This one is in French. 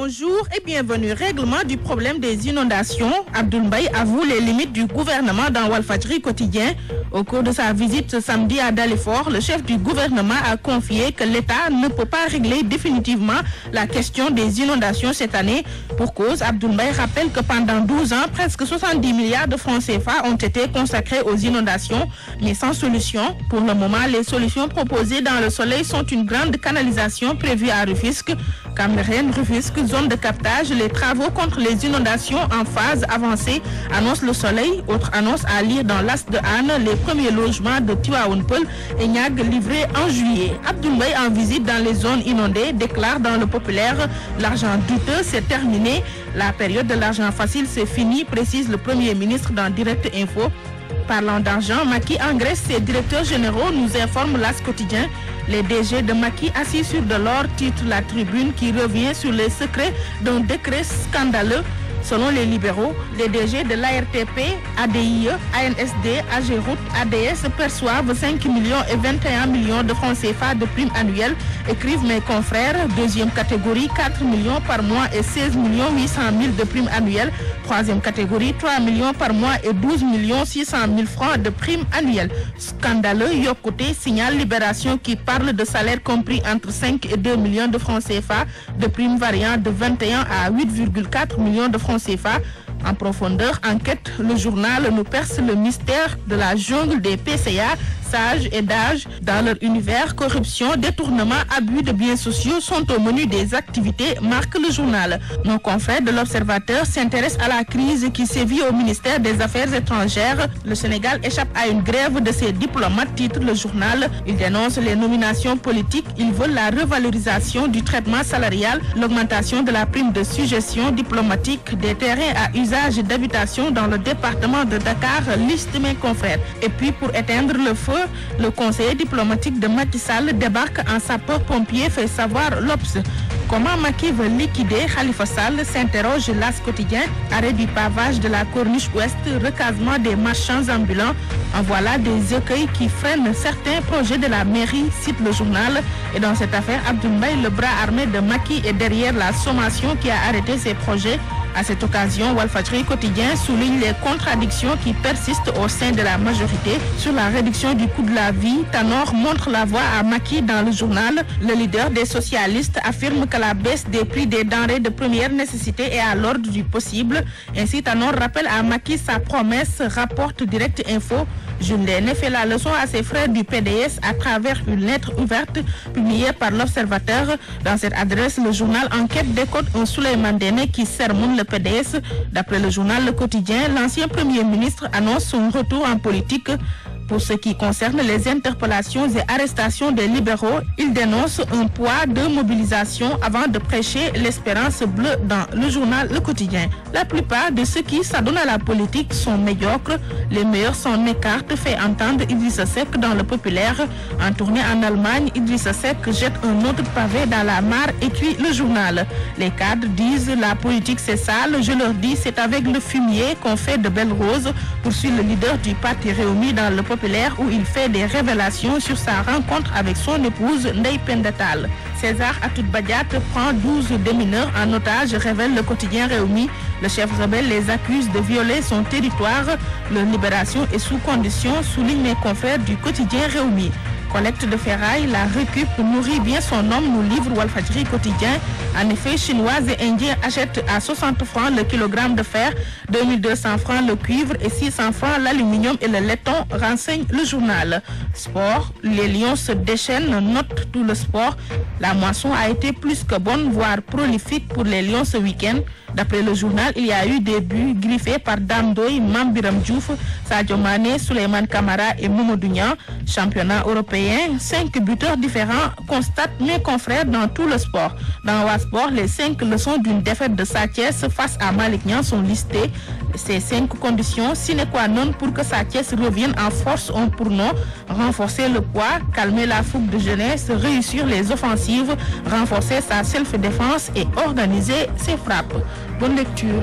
Bonjour et bienvenue. Règlement du problème des inondations. Abdoul Mbaye avoue les limites du gouvernement dans Walfadjri quotidien. Au cours de sa visite ce samedi à Dalifort, le chef du gouvernement a confié que l'État ne peut pas régler définitivement la question des inondations cette année. Pour cause, Abdoul Mbaye rappelle que pendant 12 ans, presque 70 milliards de francs CFA ont été consacrés aux inondations, mais sans solution. Pour le moment, les solutions proposées dans le soleil sont une grande canalisation prévue à Rufisque, Cameroun, Rufisque, zone de captage. Les travaux contre les inondations en phase avancée, annonce le soleil. Autre annonce à lire dans l'As de Anne, les premiers logements de Tivaouane Peulh et Niag livrés en juillet. Abdoul Mbaye en visite dans les zones inondées déclare dans le populaire: l'argent douteux c'est terminé, la période de l'argent facile c'est fini, précise le Premier ministre dans Direct Info. Parlant d'argent, Macky engraisse ses directeurs généraux, nous informe l'As quotidien. Les DG de Macky assis sur de l'or, titre la Tribune, qui revient sur les secrets d'un décret scandaleux. Selon les libéraux, les DG de l'ARTP, ADIE, ANSD, AGROUTE, ADS perçoivent 5 millions et 21 millions de francs CFA de primes annuelles, écrivent mes confrères. Deuxième catégorie, 4 millions par mois et 16 millions 800 000 de primes annuelles. Troisième catégorie, 3 millions par mois et 12 millions 600 000 francs de primes annuelles. Scandaleux, Yokoté signale Libération qui parle de salaires compris entre 5 et 2 millions de francs CFA, de primes variant de 21 à 8,4 millions de francs CFA. En profondeur, enquête, le journal nous perce le mystère de la jungle des PCA, sages et d'âge. Dans leur univers, corruption, détournement, abus de biens sociaux sont au menu des activités, marque le journal. Nos confrères de l'Observateur s'intéressent à la crise qui sévit au ministère des Affaires étrangères. Le Sénégal échappe à une grève de ses diplomates, titre le journal. Ils dénoncent les nominations politiques, ils veulent la revalorisation du traitement salarial, l'augmentation de la prime de suggestion diplomatique, des terrains à usage d'habitation dans le département de Dakar, liste mes confrères. Et puis pour éteindre le feu, le conseiller diplomatique de Macky Sall débarque en sapeur-pompier, fait savoir l'Obs. Comment Macky veut liquider Khalifa Sall, s'interroge l'As quotidien. Arrêt du pavage de la corniche ouest, recasement des marchands ambulants. En voilà des écueils qui freinent certains projets de la mairie, cite le journal. Et dans cette affaire, Abdoul Mbaye, le bras armé de Macky, est derrière la sommation qui a arrêté ses projets. À cette occasion, Walfadjri quotidien souligne les contradictions qui persistent au sein de la majorité sur la réduction du coût de la vie. Tanor montre la voie à Macky dans le journal. Le leader des socialistes affirme que la baisse des prix des denrées de première nécessité est à l'ordre du possible. Ainsi, Tanor rappelle à Macky sa promesse, rapporte Direct Info. Jules Ndéné fait la leçon à ses frères du PDS à travers une lettre ouverte publiée par l'Observateur. Dans cette adresse, le journal Enquête décode un Souleymane Ndéné qui sermonne le PDS. D'après le journal Le Quotidien, l'ancien Premier ministre annonce son retour en politique. Pour ce qui concerne les interpellations et arrestations des libéraux, il dénonce un poids de mobilisation avant de prêcher l'espérance bleue dans le journal Le Quotidien. La plupart de ceux qui s'adonnent à la politique sont médiocres. Les meilleurs s'en écartent, fait entendre Idrissa Seck dans Le Populaire. En tournée en Allemagne, Idrissa Seck jette un autre pavé dans la mare, écrit le journal. Les cadres disent la politique c'est sale, je leur dis c'est avec le fumier qu'on fait de belles roses, poursuit le leader du parti Réumi dans Le Populaire, où il fait des révélations sur sa rencontre avec son épouse Ndeye Penda Tall. César Atoute Badiat prend 12 démineurs en otage, révèle le quotidien Réumi. Le chef rebelle les accuse de violer son territoire. Leur libération est sous condition, souligne mes confrères du quotidien Réumi. Collecte de ferraille, la récup nourrit bien son homme, nous livre Walfadjri quotidien. En effet, Chinois et Indiens achètent à 60 francs le kilogramme de fer, 2200 francs le cuivre et 600 francs l'aluminium et le laiton, renseigne le journal. Sport, les Lions se déchaînent, note tout le sport. La moisson a été plus que bonne, voire prolifique pour les Lions ce week-end. D'après le journal, il y a eu des buts griffés par Damdoy, Mambiram Diouf, Sadio Mané, Souleymane Camara et Mamadou Niang. Championnat européen, 5 buteurs différents, constatent mes confrères dans tout le sport. Dans Wasport, les 5 leçons d'une défaite de Sathiès face à Malick Niang sont listées. Ces 5 conditions sine qua non pour que Sathiès revienne en force ont pour nom: renforcer le poids, calmer la fougue de jeunesse, réussir les offensives, renforcer sa self-défense et organiser ses frappes. Bonne lecture.